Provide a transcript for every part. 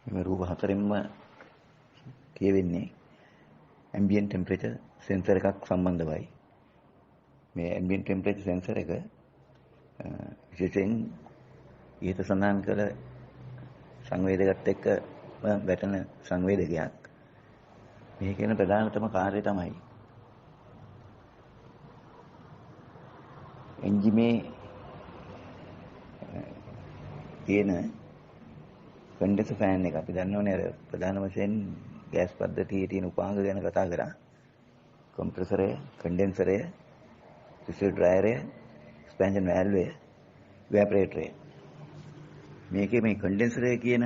මේ රූප හතරෙන්ම කියවෙන්නේ ambient temperature sensor එකක් සම්බන්ධවයි. මේ ambient temperature sensor එක විශේෂයෙන් ඊට සඳහන් කළ සංවේදකත් එක්ක වැටෙන සංවේදකයක්. මේ කියන ප්‍රධානතම කාර්යය තමයි එන්ජිමේ තියෙන කන්ඩෙන්සර් ෆෑන් එක. අපි දන්නවනේ අර ප්‍රධාන වශයෙන් ගෑස් පද්ධතියේ තියෙන උපාංග ගැන කතා කරා. කොම්ප්‍රෙසරය, කන්ඩෙන්සරය, රිසර්ව් ඩ්‍රයරය, එක්ස්පැන්ෂන් වැල්වය, ඉවැපරේටරය. මේකේ මේ කන්ඩෙන්සරය කියන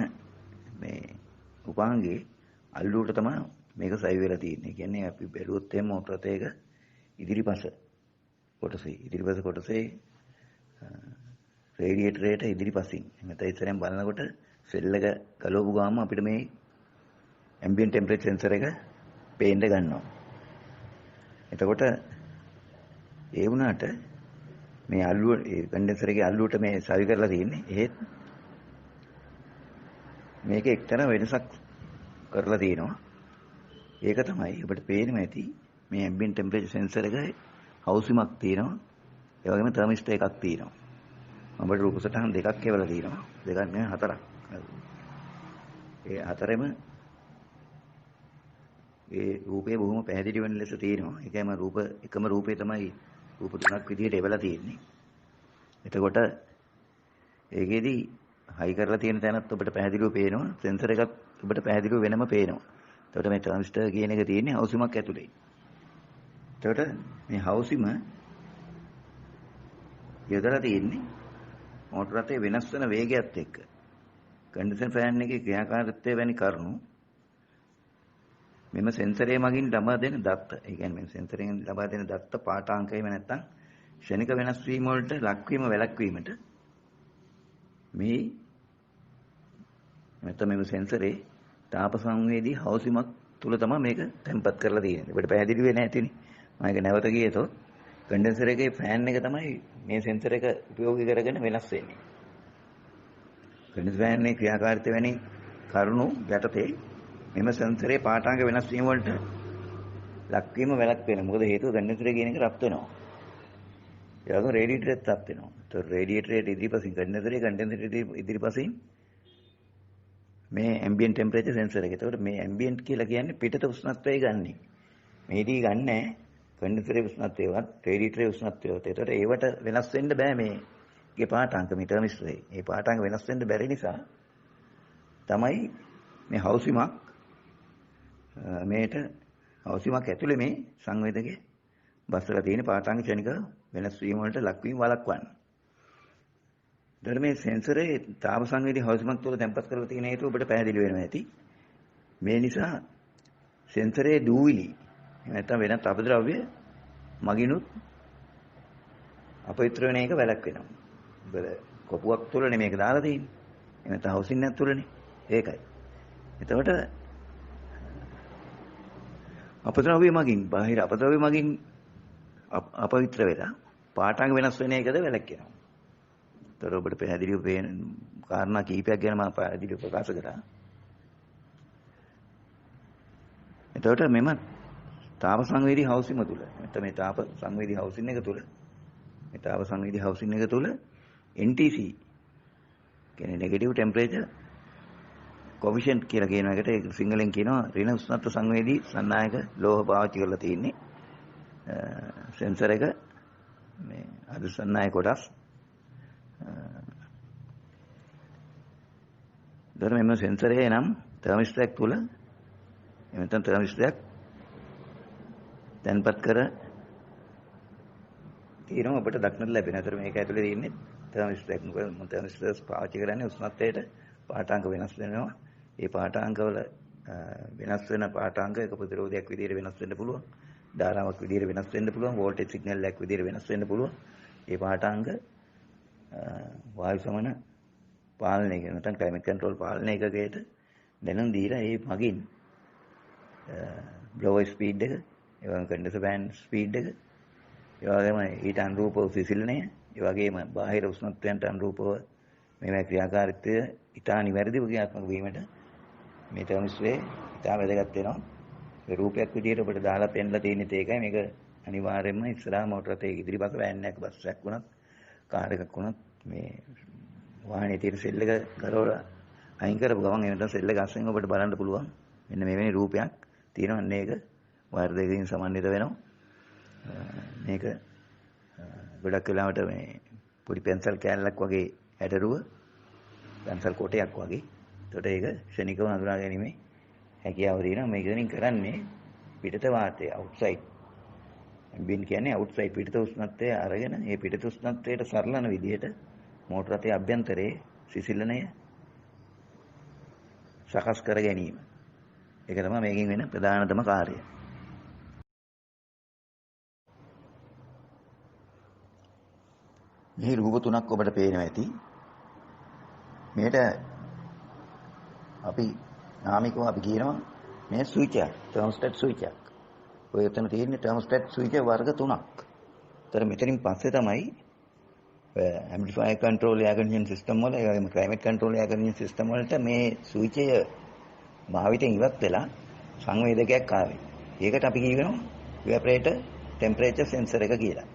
මේ උපාංගේ අල්ලුවට තමයි මේක සවි වෙලා තියෙන්නේ. කියන්නේ අපි බැලුවොත් එහෙම මොටර එක ඉදිරිපස කොටසේ රේඩියේටරයට ඉදිරිපසින් නැත්නම් ඉස්සරහින් බලනකොට සෙල් එක ගලවපු ගාම අපිට මේ ambient temperature sensor එක පේන්න ගන්නවා. එතකොට ඒ වුණාට මේ අල්ලුව කන්ඩෙන්සර් එකේ අල්ලුවට මේ සවි කරලා තියෙන්නේ. ඒත් මේක එක්තරා වෙනසක් කරලා තියෙනවා. ඒක තමයි අපිට පේන්නේ ඇති මේ ambient temperature sensor එකේ හවුසිමක් තියෙනවා. ඒ වගේම තර්මිස්ටර් එකක් තියෙනවා. අපිට රූප සටහන් දෙකක් එවලා තියෙනවා. දෙකක් නෙවෙයි හතරක්. ඒ හතරෙම ඒ රූපේ බොහොම පැහැදිලි වෙන ලෙස තියෙනවා. ඒකම එකම රූපේ තමයි රූප තුනක් විදිහට එවලා තියෙන්නේ. එතකොට ඒකෙදි හයි කරලා තියෙන තැනත් ඔබට පැහැදිලිව පේනවා. සෙන්සර් එකත් ඔබට පැහැදිලිව වෙනම පේනවා. එතකොට මේ ට්‍රාන්සිස්ටර් කියන එක තියෙන්නේ හවුසිමක් ඇතුලේ. එතකොට මේ හවුසිම යොදලා තියෙන්නේ මෝටර රථයේ වෙනස් වෙන වේගයත් එක්ක. කන්ඩෙන්සර් ෆෑන් එකේ ක්‍රියාකාරීත්වය වැනි කරුණු මෙම සෙන්සරයේ මගින් ලබා දෙන දත්ත. ඒ කියන්නේ මේ සෙන්සරයෙන් ලබා දෙන දත්ත පාඨාංකයම නැත්තම් ක්ෂණික වෙනස් වීම වලට ලක්වීම වැළැක්වීමට මේ නැත්නම් මේ සෙන්සරේ තාප සංවේදී හවුසිමක් තුල තමයි මේක තැම්පත් කරලා තියෙන්නේ. ඔබට පැහැදිලි වෙන්නේ නැතිනේ. මම ඒක නැවත කියතොත් කන්ඩෙන්සර් එකේ ෆෑන් එක තමයි මේ සෙන්සර් එක උපයෝගී කරගෙන වෙනස් වෙන්නේ. කන්ඩෙන්සර් ෆෑන් එකේ ක්‍රියාකාරීත්වය වැනි කරුණු යටතේ මෙම සෙන්සරේ පාඨාංග වෙනස් වීම වලට ලක්වීම වැළැක් වෙනවා. මොකද හේතුව කන්ඩෙන්සර් කියන එක රත් වෙනවා. ඒ වගේම රේඩියේටරෙත් රත් වෙනවා. ඒතකොට රේඩියේටරයේ ඉදිරිපසින් කන්ඩෙන්සරේ ඉදිරිපසින් මේ ambient temperature sensor එක. ඒතකොට මේ ambient කියලා කියන්නේ පිටත උෂ්ණත්වය ගන්නෙ. මේදී ගන්නෑ කන්ඩෙන්සරේ උෂ්ණත්වයවත් රේඩියේටරේ උෂ්ණත්වයවත්. ඒතකොට ඒවට වෙනස් වෙන්න බෑ මේගේ පාඨාංග මේ ටර්මිස්ටරේ. මේ පාඨාංග වෙනස් වෙන්න බැරි නිසා තමයි මේ හවුසිමක් මේට හවුසිමක් ඇතුලේ මේ සංවේදකේ බස්සලා තියෙන පාඨාංග ක්ෂණික වෙනස් වීම වලට ලක්වීම වළක්වන්නේ. ඒතර මේ සෙන්සරේ තාප සංවේදී හවුසිමක් තුළ තැම්පත් කරලා තියෙන හේතුව ඔබට පැහැදිලි වෙනවා ඇති. මේ නිසා සෙන්සරේ දූවිලි නැත්නම් වෙනත් අපද්‍රව්‍ය මගිනුත් අපවිත්‍ර වෙන එක වැළැක්වෙනවා. මොකද කොපුවක් තුළනේ මේක දාලා තියෙන්නේ. එහෙනම් හවුසින් එකක් තුළනේ. ඒකයි. එතකොට අපද්‍රව්‍ය මගින් බාහිර අපද්‍රව්‍ය මගින් අපවිත්‍ර වෙලා පාඨාංග වෙනස් වෙන එකද වැළැක්වෙනවා. ඒතර ඔබට පැහැදිලිව පේන කාරණා කීපයක් ගැන මම පැහැදිලිව ප්‍රකාශ කරා. එතකොට මෙම තාප සංවේදී හවුසිම තුල නැත්නම් මේ තාප සංවේදී හවුසින් එක තුල මේ තාප සංවේදී හවුසින් එක තුල NTC කියන්නේ නෙගටිව් ටෙම්පරේචර් කොෆිෂියන්ට් කියලා කියන එකට ඒක සිංහලෙන් කියනවා ඍණ උෂ්ණත්ව සංවේදී සන්නායක ලෝහ පාවිච්චි කරලා තියෙන්නේ. සෙන්සර් එක මේ අද සන්නායක කොටස් මෙම සෙන්සරේ නම් තර්මිස්ටරයක් තුල එමෙතන තර්මිස්ටරයක් තැන්පත් කර තියෙනවා අපිට දක්නට ලැබෙන. අතර මේක ඇතුලේ තියෙන්නේ තර්මිස්ටරයක්. මොකද තර්මිස්ටර්ස් පාවිච්චි කරන්නේ උෂ්ණත්වයට පාඨාංග වෙනස් වෙනවා. ඒ පාඨාංගවල වෙනස් වෙන පාඨාංග එක ප්‍රතිරෝධයක් විදිහට වෙනස් වෙන්න පුළුවන්. ධාරාවක් විදිහට වෙනස් වෙන්න පුළුවන්. වෝල්ටේජ් සිග්නල් එකක් විදිහට වෙනස් වෙන්න පුළුවන්. ඒ පාඨාංග වායු සමන පාලනය කරන නැත්නම් ක්ලයිමේට් කන්ට්‍රෝල් පාලනය එකකයට දැනුම් දීලා ඒ මගින් බ්ලෝවර් ස්පීඩ් එක, ඒ වගේම කන්ඩෙන්සර් ෆෑන් ස්පීඩ් එක, ඒ වගේම ඊට අනුරූපව සිසිලණය, ඒ වගේම බාහිර උෂ්ණත්වයන්ට අනුරූපව මේ ක්‍රියාකාරීත්වය ඉතා නිවැරදිව ක්‍රියාත්මක වීමට මේ තර්මිස්ටරේ ඉතාම වැදගත් වෙනවා. ඒ රූපයක් විදියට ඔබට දාලා පෙන්නලා තියෙන්නේ ඒකයි. මේක අනිවාර්යයෙන්ම ඉස්සරහා මෝටර රථයේ ඉදිරිපස වෑන් එකක් බස් එකක් වුණත් කාර් එකක් වුණත් මේ වාහනේ තියෙන සෙල් එක කරවලා අයින් කරපු ගමන් එනට සෙල් එක අස්සෙන් ඔබට බලන්න පුළුවන්. මෙන්න මෙවැනි රූපයක් තියෙනවා. අන්න ඒක වයර් දෙකකින් සමන්විත වෙනවා. මේක ගොඩක් වෙලාවට මේ පොඩි පෙන්සල් කෑල්ලක් වගේ ඇටරුව පෙන්සල් කොටයක් වගේ. ඒකට ඒක ක්ෂණිකව හඳුනා ගැනීමේ හැකියාව තියෙනවා. මේකෙන් කරන්නේ පිටත වාතය අවුට්සයිඩ්. බින් කියන්නේ අවුට්සයිඩ් පිටත උෂ්ණත්වය අරගෙන ඒ පිටත උෂ්ණත්වයට සරලන විදිහට මෝටර රථයේ අභ්‍යන්තරයේ සිසිලනය සකස් කර ගැනීම. ඒක තමයි මේකෙන් වෙන ප්‍රධානතම කාර්යය. මේ රූප තුනක් ඔබට පේනවා ඇති. මේට අපි නාමිකව අපි කියනවා මේ ස්විච් එක, තර්මෝස්ටැට් ස්විච් එක. ඔය එතන තියෙන්නේ තර්මෝස්ටැට් ස්විච් වර්ග තුනක්. ඒතර මෙතනින් පස්සේ තමයි amplifier control air condition system වල ඒ වගේම climate control air condition system වලට මේ ස්විච් එක භාවිතයෙන් ඉවත් වෙලා සංවේදකයක් ආවේ. ඒකට අපි කියනවා ඉවැපරේටර් ටෙම්පරේචර් සෙන්සර් එක කියලා.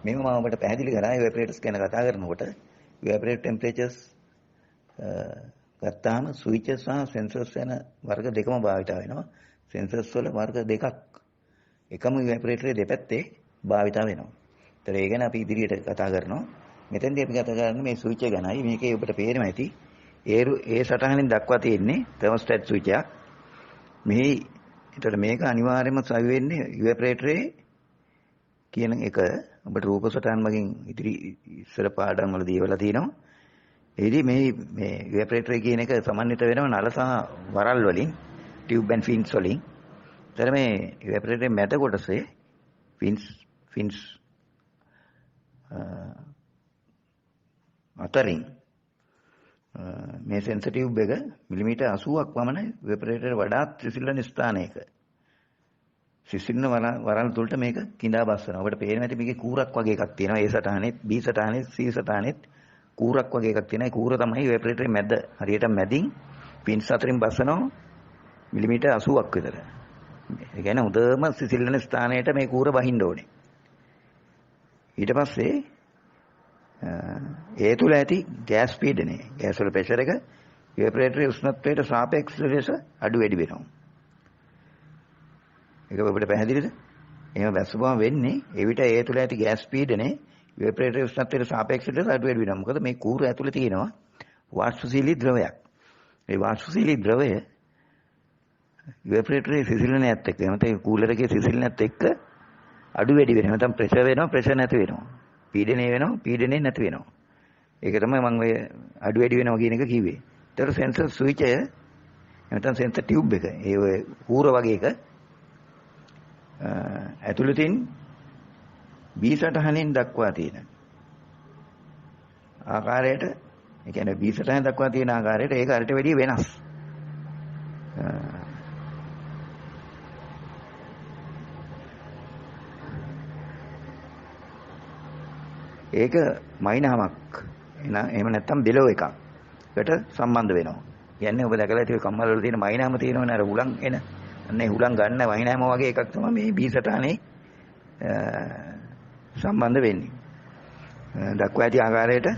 මේක මම ඔබට පැහැදිලි කරා ඉවැපරේටර්ස් ගැන කතා කරනකොට ඉවැපරේටර් ටෙම්පරේචර්ස් ගත්තාම ස්විචස් සහ සෙන්සර්ස් යන වර්ග දෙකම භාවිත වෙනවා. සෙන්සර්ස් වල වර්ග දෙකක් එකම ඉවැපරේටරේ දෙපැත්තේ භාවිත වෙනවා. ඒතර ඒ ගැන අපි ඉදිරියට කතා කරනවා. මෙතෙන්දී අපි කතා කරන්නේ මේ ස්විච් එක ගැනයි. මේකේ ඔබට පේනවා ඇති ඒ සටහනින් දක්වා තියෙන්නේ තර්මෝස්ටැට් ස්විච් එකක්. මෙහි ඒතර මේක අනිවාර්යයෙන්ම සවි වෙන්නේ ඉවැපරේටරේ කියන එක ඔබට රූප සටහන් වලින් ඉදිරි ඉස්සර පාඩම් වල දීවලා තියෙනවා. එදී මේ ඉවැපරේටරේ කියන එක සමන්විත වෙනව නල සහ වරල් වලින් ටියුබ් ඇන්ඩ් ෆින්ස් වලින්. ඒතර මේ ඉවැපරේටරේ මැද කොටසේ ෆින්ස් අතරින් මේ සෙන්සර් ටියුබ් එක මිලිමීටර් 80ක් පමණ ඉවැපරේටරේ වඩාත් සිසිලන ස්ථානයක සිසිල්න වරල් තුලට මේක කිඳා බස්සනවා. ඔබට පේනවා ඇති මේකේ කූරක් වගේ එකක් තියෙනවා. A සටහනෙත් B සටහනෙත් C සටහනෙත් කූරක් වගේ එකක් තියෙනවා. ඒ කූර තමයි ඉවැපරේටරේ මැද හරියට මැදින් පින්ස් අතරින් බස්සනවා මිලිමීටර් 80ක් විතර. ඒ කියන්නේ උදේම සිසිල්න ස්ථානයට මේ කූර බහින්න ඕනේ. ඊට පස්සේ ඒ තුල ඇති ගෑස් පීඩනය, ගෑස් වල ප්‍රෙෂර් එක ඉවැපරේටරේ උෂ්ණත්වයට සාපේක්ෂව ලෙස අඩු වැඩි වෙනවා. ඒක ඔබට පැහැදිලිද? එහෙම බැස්සුවම වෙන්නේ එවිට ඒ තුල ඇති ගෑස් පීඩනය ඉවැපරේටරේ උෂ්ණත්වයට සාපේක්ෂව ලෙස අඩු වැඩි වෙනවා. මොකද මේ කූර ඇතුලේ තියෙනවා වාෂ්පශීලී ද්‍රවයක්. ඒ වාෂ්පශීලී ද්‍රවය ඉවැපරේටරේ සිසිලනයත් එක්ක නැත්නම් කූලර් එකේ සිසිලනයත් එක්ක අඩු වැඩි වෙනවා. නැත්නම් ප්‍රෙෂර් වෙනවා, ප්‍රෙෂර් නැති වෙනවා. පීඩනය වෙනවා, පීඩනය නැති වෙනවා. ඒක තමයි මම ඔය අඩු වැඩි වෙනවා කියන එක කිව්වේ. ඒතර සෙන්සර් ස්විච් එක නැත්නම් සෙන්සර් ටියුබ් එක ඒ ඔය කූර වගේ එක ඇතුළතින් B සටහනින් දක්වා තියෙන ආකාරයට, ඒ කියන්නේ B සටහන දක්වා තියෙන ආකාරයට ඒක අරට වැඩිය වෙනස්. ඒක මයිනහමක් එහෙම නැත්නම් බෙලෝ එකකට සම්බන්ධ වෙනවා. කියන්නේ ඔබ දැකලා තියෙන කම්මල් වල තියෙන මයිනහම තියෙනවනේ අර හුලං එන. අන්න ඒ හුලං ගන්න මයිනහම වගේ එකක් තමයි මේ B සටහනේ සම්බන්ධ වෙන්නේ. දක්වා ඇති ආකාරයට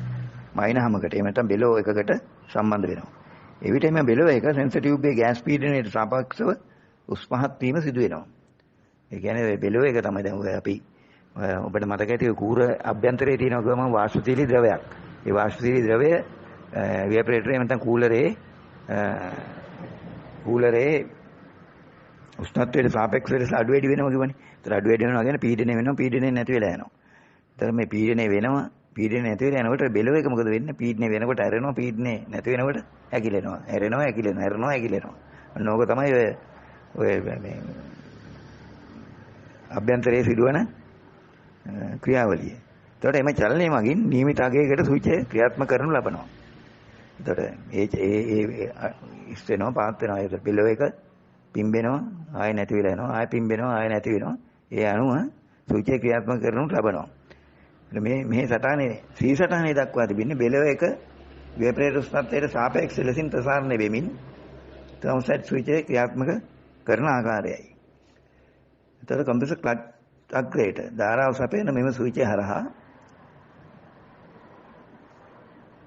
මයිනහමකට එහෙම නැත්නම් බෙලෝ එකකට සම්බන්ධ වෙනවා. ඒ විට මේ බෙලෝ එක සෙන්සර් ටියුබ් එකේ ගෑස් පීඩනයට සාපේක්ෂව උස් පහත් වීම සිදු වෙනවා. ඒ කියන්නේ බෙලෝ එක තමයි දැන් ඔය අපි ඔබට මතක ඇති කූර අභ්‍යන්තරයේ තියෙන ගම වාෂ්පශීලී ද්‍රවයක්. ඒ වාෂ්පශීලී ද්‍රවය ඉවැපරේටරේ නැත්නම් කූලරේ උෂ්ණත්වයට සාපේක්ෂව ලෙස අඩු වැඩි වෙනවා කියවනේ. ඒතර අඩු වැඩි වෙනවා කියන්නේ පීඩනය වෙනවා, පීඩනය නැති වෙලා යනවා. ඒතර මේ පීඩනය වෙනවා, පීඩනය නැති වෙලා යනකොට බෙලෝ එක මොකද වෙන්නේ? පීඩනය වෙනකොට ඇරෙනවා, පීඩනය නැති වෙනකොට හැකිලෙනවා. ඇරෙනවා, හැකිලෙනවා, ඇරෙනවා, හැකිලෙනවා. අන්න ඕක තමයි ඔය මේ අභ්‍යන්තරයේ සිදුවන ක්‍රියාවලිය. එතකොට එම චලනය මගින් නියමිත අගයකට ස්විච් එක ක්‍රියාත්මක කරනු ලබනවා. එතකොට ඒ ඉස්සෙනවා පාත් වෙනවා. ඒක බෙලෝ එක පිම්බෙනවා, ආයෙ නැති වෙලා යනවා, ආයෙ පිම්බෙනවා, ආයෙ නැති වෙනවා. ඒ අනුව ස්විච් එක ක්‍රියාත්මක කරනු ලබනවා. මේ සටහනේ C සටහනේ දක්වා තිබෙන්නේ බෙලෝ එක ඉවැපරේටර් උෂ්ණත්වයට සාපේක්ෂ ලෙසින් ප්‍රසාරණය වෙමින් තර්මෝස්ටැට් ස්විච් එක ක්‍රියාත්මක කරන ආකාරයයි. එතකොට කම්ප්‍රෙසර් ක්ලච් අග්‍රේට ධාරාව සැපෙන මෙම ස්විච් එක හරහා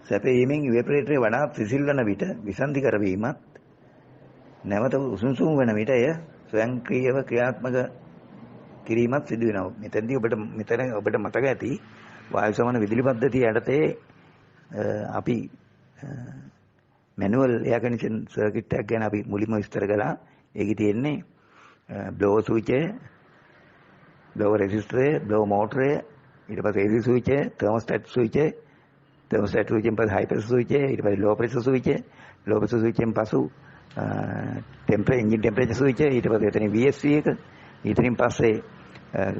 සැපීමෙන් ඉවැපරේටරේ වඩා සිසිල් වන විට විසන්ධි කරවීමත් නැවත උණුසුම් වන විට එය ස්වයංක්‍රීයව ක්‍රියාත්මක කිරීමත් සිදු වෙනවා. මෙතෙන්දී ඔබට මතක ඇති වායු සමන විදුලි පද්ධතිය යටතේ අපි මැනුවල් එයාර් කන්ඩිෂන් සර්කිට් එකක් ගැන අපි මුලින්ම විස්තර කළා. ඒකේ තියෙන්නේ බ්ලෝවර් ස්විච් එක, බ්ලෝවර් රෙසිස්ටර් එක, බ්ලෝවර් මෝටර් එක, ඊට පස්සේ AC ස්විච් එක, තර්මෝස්ටැට් ස්විච් එක, තර්මෝස්ටැට් ස්විච් එකෙන් පස්සේ හයි ප්‍රෙෂර් ස්විච් එක, ඊට පස්සේ ලෝ ප්‍රෙෂර් ස්විච් එක, ලෝ ප්‍රෙෂර් ස්විච් එකෙන් පසු එන්ජින් ටෙම්පරේචර් ස්විච් එක, ඊට පස්සේ එතනින් VSC එක, ඊටරින් පස්සේ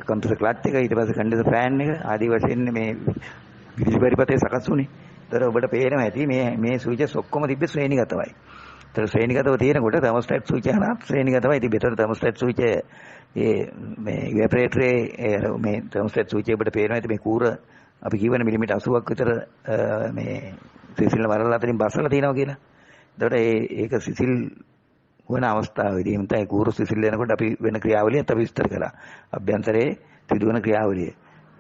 කම්ප්‍රෙසර් ක්ලච් එක, ඊට පස්සේ කන්ඩෙන්සර් ෆෑන් එක ආදී වශයෙන් මේ විදුලි පරිපථය සකස් වුණේ. ඒතර ඔබට පේනවා ඇති මේ ස්විචස් ඔක්කොම තිබ්බේ ශ්‍රේණිගතවයි. ඒතර ශ්‍රේණිගතව තියෙනකොට තර්මෝස්ටැට් ස්විච් එක හරහා ශ්‍රේණිගතවයි තිබ්බේ. ඒතර තර්මෝස්ටැට් ස්විච් එක මේ ඉවැපරේටරේ මේ තර්මෝස්ටැට් ස්විච් එක ඔබට පේනවා ඇති මේ කූර අපි කියවනේ මිලිමීටර් 80ක් විතර මේ සිසිල් වරල් අතරින් බසලා තියෙනවා කියලා. ඒතකොට ඒක සිසිල් වන අවස්ථාවේදී මත ඒ කූර සිසිල් වෙනකොට අපි වෙන ක්‍රියාවලියත් අපි විස්තර කළා. අභ්‍යන්තරයේ සිදුවන ක්‍රියාවලිය.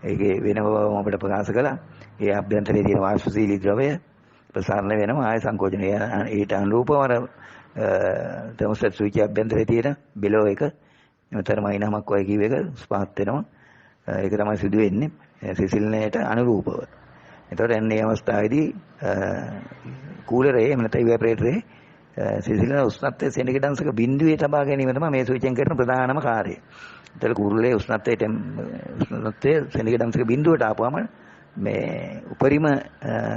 ඒකේ වෙන බව අපිට ප්‍රකාශ කළා. ඒ අභ්‍යන්තරයේ තියෙන වාෂ්පශීලී ද්‍රවය ප්‍රසාරණය වෙනවා ආය සංකෝචනය. ඊට අනුරූපව අර තර්මෝස්ටැට් ස්විච් අභ්‍යන්තරයේ තියෙන බෙලෝ එක මෙතන මයිනමක් වගේ කීව එක ස්පාර්ක් වෙනවා. ඒක තමයි සිදු වෙන්නේ සිසිල්නයට අනුරූපව. එතකොට එන්නේ මේ අවස්ථාවේදී කූලරේ එහෙම නැත්නම් ඉවැපරේටරේ සිසිලන උෂ්ණත්වයේ සෙනඟ අංශක බිඳුවේ තබා ගැනීම තමයි මේ ස්විච් එකෙන් කරන ප්‍රධානම කාර්යය. ඒතර කූරලේ උෂ්ණත්වයේ සෙනඟ අංශක බිඳුවට ආපුවම මේ උපරිම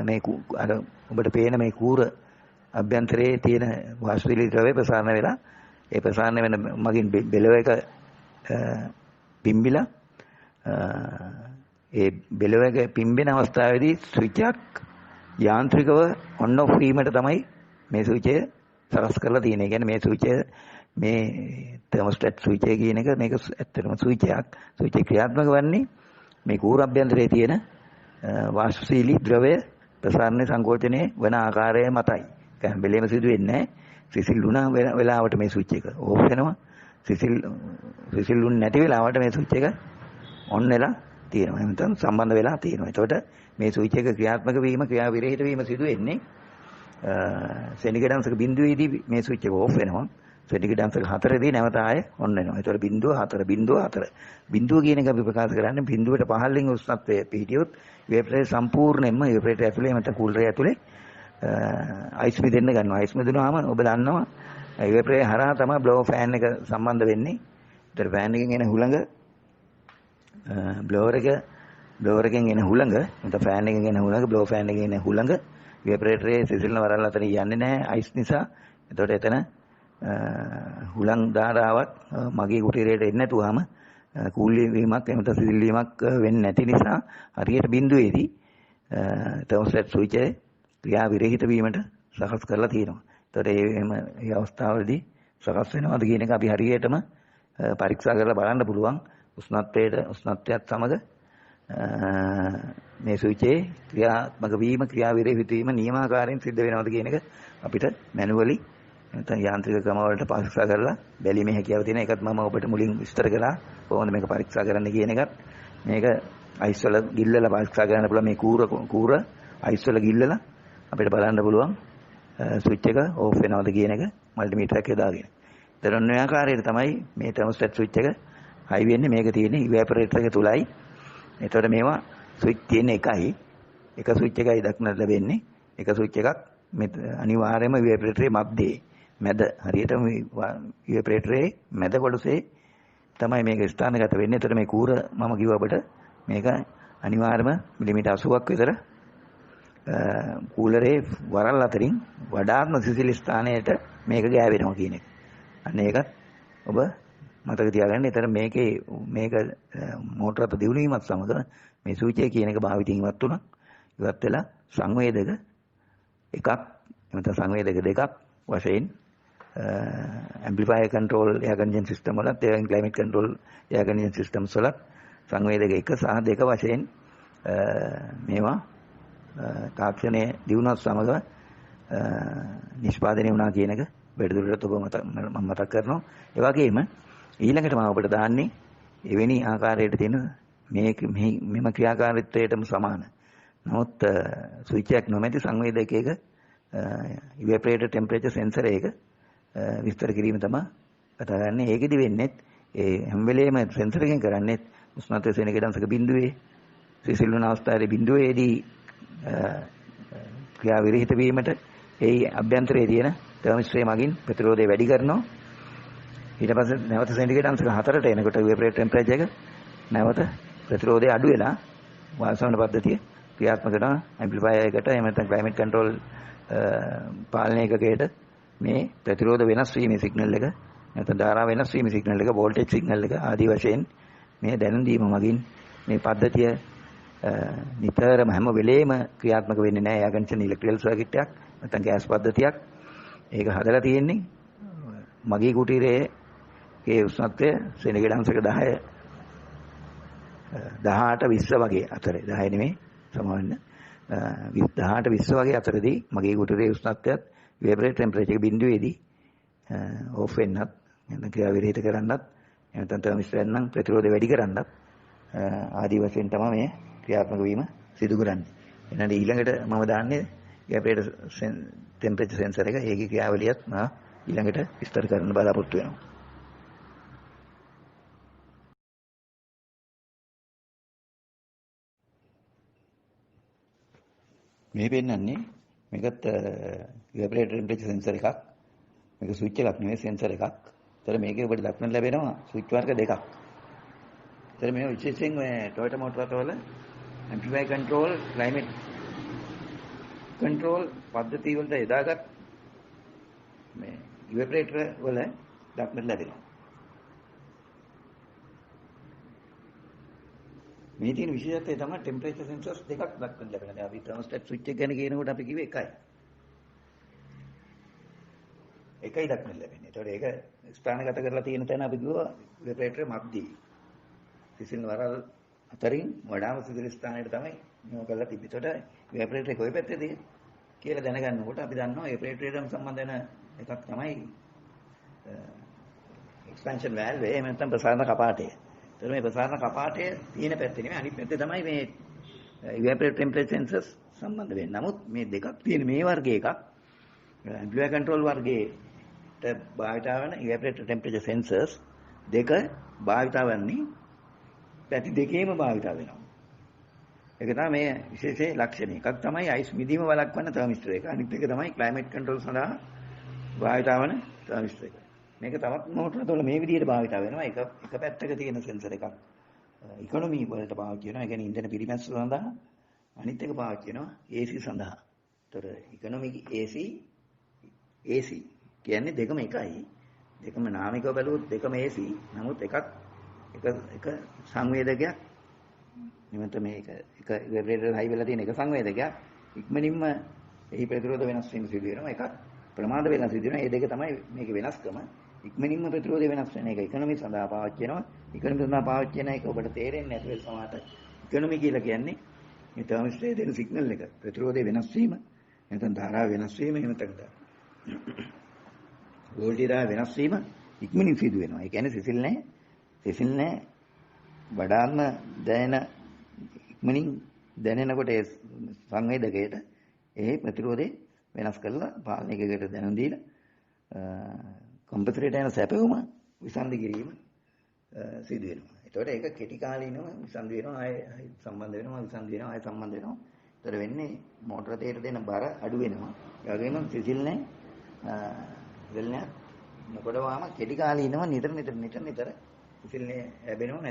මේ අර ඔබට පේන මේ කූර අභ්‍යන්තරයේ තියෙන වාෂ්පශීලී ද්‍රවය ප්‍රසාරණය වෙලා ඒ ප්‍රසාරණය වෙන මගින් බෙලව එක පිම්බිලා ඒ බෙලව එක පිම්බෙන අවස්ථාවේදී ස්විච් එකක් යාන්ත්‍රිකව ඔන් ඔෆ් වීමට තමයි මේ ස්විච් එක සකස් කරලා තියෙන්නේ. ඒ කියන්නේ මේ ස්විච් එක මේ තර්මෝස්ටැට් ස්විච් එක කියන එක මේක ඇත්තටම ස්විච් එකක්. ස්විච් එක ක්‍රියාත්මක වන්නේ මේ කූර අභ්‍යන්තරයේ තියෙන වාෂ්පශීලී ද්‍රවය ප්‍රසාරණය සංකෝචනයේ වන ආකාරය මතයි. ඒක හැම වෙලේම සිදු වෙන්නේ නැහැ. සිසිල් වුණා වෙලාවට මේ ස්විච් එක ඕෆ් වෙනවා. සිසිල් වුණ නැති වෙලාවට මේ ස්විච් එක ඔන් වෙලා තියෙනවා. එහෙනම් තමයි සම්බන්ධ වෙලා තියෙනවා. එතකොට මේ ස්විච් එක ක්‍රියාත්මක වීම ක්‍රියා විරහිත වීම සිදු වෙන්නේ සෙනඟ අංශක බිඳුවේදී මේ ස්විච් එක ඕෆ් වෙනවා. සෙනඟ අංශක 4දී නැවත ආයෙ ඔන් වෙනවා. ඒතකොට බිඳුව 4 බිඳුව කියන එක අපි ප්‍රකාශ කරන්නේ බිඳුවට පහළින් උෂ්ණත්වය පිහිටියොත් ඉවැපරේටර් සම්පූර්ණයෙන්ම ඉවැපරේටර් ඇතුලේ නැත්නම් කූලරේ ඇතුලේ අයිස් මිදෙන්න ගන්නවා. අයිස් මිදුනාම ඔබ දන්නවා ඉවැපරේටර් හරහා තමයි බ්ලෝවර් ෆෑන් එක සම්බන්ධ වෙන්නේ. ඒතර ෆෑන් එකෙන් එන හුළඟ බ්ලෝවර් එකෙන් එන හුළඟ නැත්නම් ෆෑන් එකෙන් එන හුළඟ බ්ලෝවර් ෆෑන් එකෙන් එන හුළඟ ඉවැපරේටරේ සිසිල්න වරල් අතර යන්නේ නැහැ අයිස් නිසා. එතකොට එතන හුළං ධාරාවක් මගේ කුටීරයට එන්නේ නැතුවම කූල් වීමක් එහෙම නැත්නම් සිසිල් වීමක් වෙන්නේ නැති නිසා හරියට බිඳුවේදී තර්මෝස්ටැට් ස්විච් එක ක්‍රියා විරහිත වීමට සකස් කරලා තියෙනවා. එතකොට මේ අවස්ථාවේදී සකස් වෙනවද කියන එක අපි හරියටම පරීක්ෂා කරලා බලන්න පුළුවන්. උෂ්ණත්වයත් සමග මේ ස්විචේ ක්‍රියාත්මක වීම ක්‍රියා විරහිත වීම නියමාකාරයෙන් සිද්ධ වෙනවද කියන එක අපිට මැනුවලි නැත්නම් යාන්ත්‍රික ක්‍රම වලට පරීක්ෂා කරලා බැලීමේ හැකියාව තියෙන එකත් මම ඔබට මුලින් විස්තර කළා. කොහොමද මේක පරීක්ෂා කරන්න කියන එකත් මේක අයිස් වල ගිල්ලලා පරීක්ෂා කරන්න පුළුවන්. මේ කූර අයිස් වල ගිල්ලලා අපිට බලන්න පුළුවන් ස්විච් එක ඕෆ් වෙනවද කියන එක මල්ටිමීටර් එකේ දාගෙන. ඒතර ඔන්න ඔය ආකාරයට තමයි මේ තර්මෝස්ටැට් ස්විච් එක හයි වෙන්නේ. මේක තියෙන්නේ ඉවැපරේටර් එක තුලයි. එතකොට මේවා ස්විච් තියෙන එකයි. එක ස්විච් එකයි දක්නට ලැබෙන්නේ. එක ස්විච් එකක් අනිවාර්යයෙන්ම ඉවැපරේටරේ මැද්දේ මැද හරියටම ඉවැපරේටරේ මැද කොටසේ තමයි මේක ස්ථානගත වෙන්නේ. එතකොට මේ කූර මම කිව්ව අපිට මේක අනිවාර්යයෙන්ම මිලිමීටර් 80ක් විතර කූලරේ වරල් අතරින් වඩාත්ම සිසිල් ස්ථානයට මේක ගෑවෙනවා කියන එක. අන්න ඒකත් ඔබ මතක තියාගන්න. ඒතර මේක මෝටර ප්‍රතිවුණ වීමත් සමග මේ සූචිය කියන එක භාවිතින් ඉවත් වුණා. ඉවත් වෙලා සංවේදක එකක් නැත්නම් සංවේදක දෙකක් වශයෙන් amplifier control air condition system වලත් ඒ climate control air condition systems වලත් සංවේදක 1 සහ 2 වශයෙන් මේවා තාක්ෂණයේ දියුණුවත් සමග නිෂ්පාදනය වුණා කියන එක වැඩිදුරටත් ඔබ මම මතක් කරනවා. ඒ වගේම ඊළඟට මම ඔබට දාන්නේ එවැනි ආකාරයට තියෙන මෙම ක්‍රියාකාරීත්වයටම සමාන. නමුත් ස්විච් එකක් නොමැති සංවේදකයක evaporator temperature sensor එක විස්තර කිරීම තමයි කතා කරන්නේ. ඒකෙදි වෙන්නේ ඒ හැම වෙලේම සෙන්සර් එකෙන් කරන්නේ උෂ්ණත්වය සෙනඟ දංශක බිඳුවේ සිසිල් වන අවස්ථාවේ බිඳුවේදී ක්‍රියා විරහිත වීමට ඒ අභ්‍යන්තරයේ තියෙන තර්මිස්ටරය මගින් ප්‍රතිරෝධය වැඩි කරනවා. ඊට පස්සේ නැවත සෙන්ටිග්‍රේඩ් අංශක 4ට එනකොට evaporator temperature එක නැවත ප්‍රතිරෝධය අඩු වෙලා වායුසමන පද්ධතිය ක්‍රියාත්මක කරන ඇම්ප්ලිෆයර් එකට එහෙම නැත්නම් ක්ලයිමේට් කන්ට්‍රෝල් පාලනය එකකයට මේ ප්‍රතිරෝධ වෙනස් වීමේ සිග්නල් එක නැත්නම් ධාරා වෙනස් වීමේ සිග්නල් එක වෝල්ටේජ් සිග්නල් එක ආදී වශයෙන් මේ දැනුම් දීම මගින් මේ පද්ධතිය නිතරම හැම වෙලේම ක්‍රියාත්මක වෙන්නේ නැහැ. එයා කන්ඩිෂන් ඉලෙක්ට්‍රිකල් සර්කිට් එකක් නැත්නම් ගෑස් පද්ධතියක්. ඒක හදලා තියෙන්නේ මගේ කුටීරයේ උෂ්ණත්වය සෙනඟ අංශක 10 18 20 වගේ අතරේ 10 නෙමෙයි සමාවෙන්න 18 20 වගේ අතරදී මගේ කුටීරයේ උෂ්ණත්වයත් evaporator temperature එක බිඳුවේදී ඕෆ් වෙන්නත් නැත්නම් ක්‍රියා විරහිත කරන්නත් නැත්නම් තර්මිස්ටර් නම් ප්‍රතිරෝධය වැඩි කරන්නත් ආදී වශයෙන් තමයි මේ ක්‍රියාත්මක වීම සිදු කරන්නේ. එහෙනම් ඊළඟට මම දාන්නේ evaporator temperature sensor එක. ඒකේ ක්‍රියාවලියත් මම ඊළඟට විස්තර කරන්න බලාපොරොත්තු වෙනවා. මේ පෙන්නන්නේ මේකත් evaporator temperature sensor එකක්. මේක ස්විච් එකක් නෙවෙයි sensor එකක්. ඒතර මේකේ ඔබට දක්නට ලැබෙනවා ස්විච් වර්ග දෙකක්. ඒතර මේ විශේෂයෙන් Toyota Motor වල amplifier control, climate control පද්ධතිය වලට යොදාගත් මේ evaporator වල දක්නට ලැබෙනවා. මේ තියෙන විශේෂත්වය තමයි temperature sensors දෙකක් දක්වන්න ලැබෙනවා. දැන් අපි thermostat switch එක ගැන කියනකොට අපි කිව්වේ එකයි. එකයි දක්වන්න ලැබෙන්නේ. ඒතකොට ඒක ස්ථානගත කරලා තියෙන තැන අපි කිව්වා evaporator මැද්දේ. සිසිල් වරල් අතරින් වඩාම සිසිල් ස්ථානයට තමයි මෙව කරලා තිබෙන්නේ. ඒතකොට evaporator එක කොයි පැත්තේද කියලා දැනගන්නකොට අපි දන්නවා evaporator එකට සම්බන්ධ වෙන එකක් තමයි expansion valve එහෙම නැත්නම් ප්‍රසාරණ කපාටය. ඒතර මේ ප්‍රසාරණ කපාටය තියෙන පැත්තේ නෙමෙයි අනිත් පැත්තේ තමයි මේ evaporator temperature sensors සම්බන්ධ වෙන්නේ. නමුත් මේ දෙකක් තියෙන මේ වර්ගයේ එකක් amplifier control වර්ගයේට භාවිත වන evaporator temperature sensors දෙක භාවිත වන්නේ පැති දෙකේම භාවිත වෙනවා. ඒක තමයි මේ විශේෂ ලක්ෂණය. එකක් තමයි අයිස් මිදීම වළක්වන තර්මිස්ටර් එක. අනිත් එක තමයි climate control සඳහා භාවිත වන තර්මිස්ටර් එක. මේක තවත් මෝටර වල මේ විදිහට භාවිත වෙනවා. එක පැත්තක තියෙන සෙන්සර් එකක් ඉකොනොමි වලට පාවිච්චි වෙනවා. ඒ කියන්නේ ඉන්ධන පිරිමැස්ස සඳහා. අනිත් එක පාවිච්චි වෙනවා AC සඳහා. ඒතර ඉකොනොමි AC කියන්නේ දෙකම එකයි. දෙකම නාමිකව බැලුවොත් දෙකම AC. නමුත් එක සංවේදකයක් නිමත මේක එක evaporator හයි වෙලා තියෙන එක සංවේදකයක් ඉක්මනින්ම එහි ප්‍රතිරෝධ වෙනස් වීම සිදු වෙනවා. එකක් ප්‍රමාද වෙනස් සිදු වෙනවා. මේ දෙක තමයි මේකේ වෙනස්කම. ඉක්මනින්ම ප්‍රතිරෝධය වෙනස් වෙන එක ඉකොනොමි සඳහා පාවිච්චි වෙනවා. ඉකොනොමි සඳහා පාවිච්චි වෙන එක ඔබට තේරෙන්නේ නැති වෙයි සමහරට. ඉකොනොමි කියලා කියන්නේ මේ තර්මිස්ටරේ දෙන සිග්නල් එක ප්‍රතිරෝධය වෙනස් වීම නැත්නම් ධාරාව වෙනස් වීම එහෙම නැත්නම් වෝල්ටේජ් වෙනස් වීම ඉක්මනින් සිදු වෙනවා. ඒ කියන්නේ සිසිල් නැහැ වඩාත්ම දැනෙන ඉක්මනින් දැනෙනකොට ඒ සංවේදකයට ඒ ප්‍රතිරෝධය වෙනස් කරලා පාලනයකකට දැනුම් දීලා කම්පියුටරේට යන සැපෙවුම විසන්ධි කිරීම සිදු වෙනවා. ඒතකොට ඒක කෙටි කාලීනව විසන්ධි වෙනවා ආයෙ සම්බන්ධ වෙනවා විසන්ධි වෙනවා ආයෙ සම්බන්ධ වෙනවා. ඒතර වෙන්නේ මෝටර තේට දෙන බර අඩු වෙනවා. ඒ වගේම සිසිල් නැහැ මොකදවාම කෙටි කාලීනව නිතර සිසිල්නේ ලැබෙනව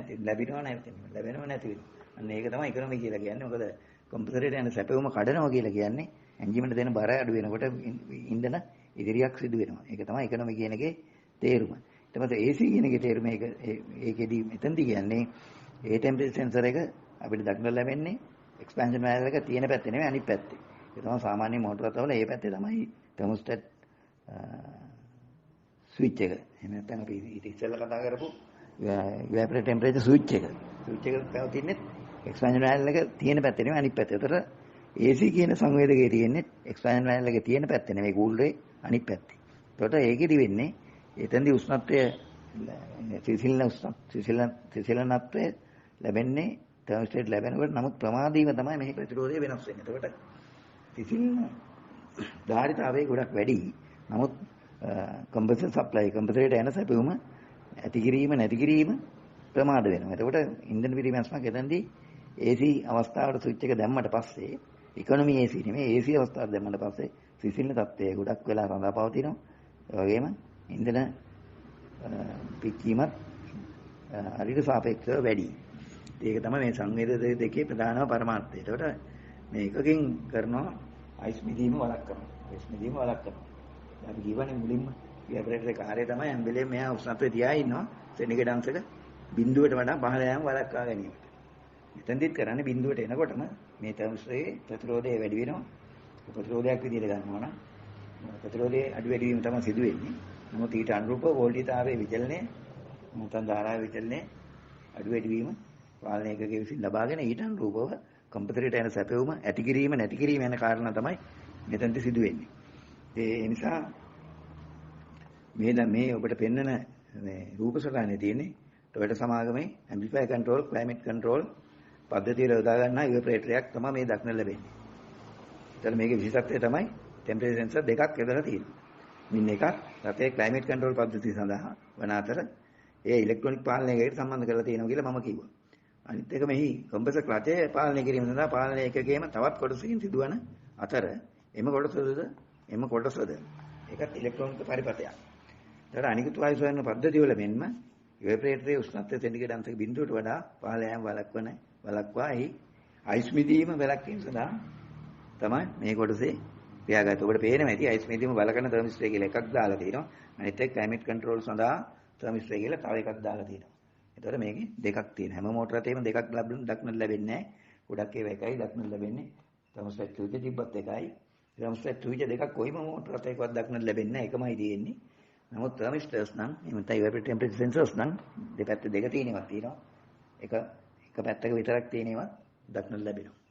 නැති වෙනවා. අන්න ඒක තමයි ඉකොනොමි කියලා කියන්නේ. මොකද කම්පියුටරේට යන සැපෙවුම කඩනවා කියලා කියන්නේ එන්ජිමේට දෙන බර අඩු වෙනකොට ඉන්ධන ඉදිරියක් සිදු වෙනවා. ඒක තමයි ඉකොනොමි කියන එකේ තේරුම. ඊට පස්සේ AC කියන එකේ තේරුම ඒකෙදි මෙතනදි කියන්නේ ඒ ටෙම්පරේචර් සෙන්සර් එක අපිට දක්නට ලැබෙන්නේ එක්ස්පැන්ෂන් වයර් එක තියෙන පැත්තේ නෙමෙයි අනිත් පැත්තේ. ඒක තමයි සාමාන්‍ය මෝටර රථවල ඒ පැත්තේ තමයි තර්මොස්ටැට් ස්විච් එක. එහෙම නැත්නම් අපි ඊට ඉස්සෙල්ලා කතා කරපු evaporator temperature switch එක. ස්විච් එක තියෙන්නේ එක්ස්පැන්ෂන් වයර් එක තියෙන පැත්තේ නෙමෙයි අනිත් පැත්තේ. ඒතර AC කියන සංවේදකයේ තියෙන්නේ එක්ස්පැන්ෂන් වයර් එක තියෙන පැත්තේ නෙමෙයි කූලරේ අනිත් පැත්තේ. එතකොට ඒකෙදි වෙන්නේ එතෙන්දී උෂ්ණත්වය සිසිලනත්වය ලැබෙන්නේ තර්මෝස්ටේට් ලැබෙනකොට නමුත් ප්‍රමාදීව තමයි මේ ප්‍රතිරෝධය වෙනස් වෙන්නේ. එතකොට සිසිල් ධාරිතාවය ගොඩක් වැඩි. නමුත් කම්ප්‍රෙසර් සප්ලයි කම්ප්‍රෙසරේට එන සැපෙවුම ඇති කිරීම නැති කිරීම ප්‍රමාද වෙනවා. එතකොට ඉන්ධන පිරිමැස්මක් එතනදී AC අවස්ථාවට ස්විච් එක දැම්මට පස්සේ ඉකොනොමි AC නෙමෙයි AC අවස්ථාවට දැම්මට පස්සේ සිසිල් තත්ත්වය ගොඩක් වෙලා රඳා පවතිනවා. ඒ වගේම ඉන්ධන පිච්චීමත් හරියට සාපේක්ෂව වැඩි. ඒක තමයි මේ සංවේද දෙකේ ප්‍රධානම පරමාර්ථය. ඒකට මේ එකකින් කරනවා අයිස් මිදීම වළක්වනවා. අයිස් මිදීම වළක්වනවා. අපි කියවනේ මුලින්ම ඉවැපරේටරේ කාර්යය තමයි හැම වෙලේම මෙයා උෂ්ණත්වයේ තියා ඉන්නවා. සෙනිකඩන්ස් එක බිඳුවට වඩා පහළ යාම වළක්වා ගැනීමට. මෙතෙන්දිත් කරන්නේ බිඳුවට එනකොටම මේ තර්මෝස්ටේට් ප්‍රතිරෝධය වැඩි වෙනවා. ප්‍රතිරෝධයක් විදිහට ගන්නවා නම් ප්‍රතිරෝධයේ අඩු වැඩි වීම තමයි සිදු වෙන්නේ. නමුත් ඊට අනුරූප වෝල්ටේජතාවයේ විචලනය නැත්නම් ධාරාවේ විචලනය අඩු වැඩි වීම පාලනය එකකේ විසින් ලබාගෙන ඊට අනුරූපව කම්පියුටරයට එන සැපෙවුම ඇති කිරීම නැති කිරීම යන කාරණා තමයි මෙතනදී සිදු වෙන්නේ. ඒ නිසා මේ ඔබට පෙන්වන මේ රූප සටහනේ තියෙන්නේ ටොයෝටා සමාගමේ ඇම්ප්ලිෆයර් කන්ට්‍රෝල් ක්ලයිමේට් කන්ට්‍රෝල් පද්ධතිය යොදා ගන්නා ඉවපරේටරයක් තමයි මේ දක්න ලැබෙන්නේ. එතන මේකේ විශේෂත්වය තමයි ටෙම්පරේචර් සෙන්සර් දෙකක් යොදලා තියෙනවා. මින් එකක් රටේ ක්ලයිමේට් කන්ට්‍රෝල් පද්ධතිය සඳහා වන අතර ඒ ඉලෙක්ට්‍රොනික පාලනයකට සම්බන්ධ කරලා තියෙනවා කියලා මම කිව්වා. අනිත් එක මෙහි කම්ප්‍රෙසර් ක්ලචය පාලනය කිරීම සඳහා පාලනය එකකේම තවත් කොටසකින් සිදුවන අතර එම කොටසද ඒකත් ඉලෙක්ට්‍රොනික පරිපථයක්. ඒතර අනිකුත් වායු සොයන පද්ධතිය වල මෙන්ම ඉවැපරේටරයේ උෂ්ණත්වය සෙන්ටිග්‍රේඩ් 0.0ට වඩා පහළ යාම වළක්වා අයිස් මිදීම වැළැක්වීම සඳහා තමයි මේ කොටසේ ක්‍රියාගත. ඔබට පේනවා ඇති අයිස් මිදීම වළකන තර්මිස්ටර් කියලා එකක් දාලා තියෙනවා. අනිත් එක ක්ලයිමේට් කන්ට්‍රෝල් සඳහා තර්මිස්ටර් කියලා තව එකක් දාලා තියෙනවා. ඒතකොට මේකේ දෙකක් තියෙනවා. හැම මෝටර රථයකම දෙකක් දක්නට ලැබෙන්නේ නැහැ. ගොඩක් ඒවා එකයි දක්නට ලැබෙන්නේ. තර්මෝස්ටැට් ස්විච් තිබ්බත් එකයි. තර්මෝස්ටැට් ස්විච් දෙකක් කොයිම මෝටර රථයකවත් දක්නට ලැබෙන්නේ නැහැ. එකමයි තියෙන්නේ. නමුත් තර්මිස්ටර්ස් නම් එහෙම නැත්නම් ඉවැපරේටර් ටෙම්පරේචර් සෙන්සර්ස් නම් දෙපැත්ත දෙක තියෙනවා. එක පැත්තක විතරක් තියෙනවා දක්නට ලැබෙනවා.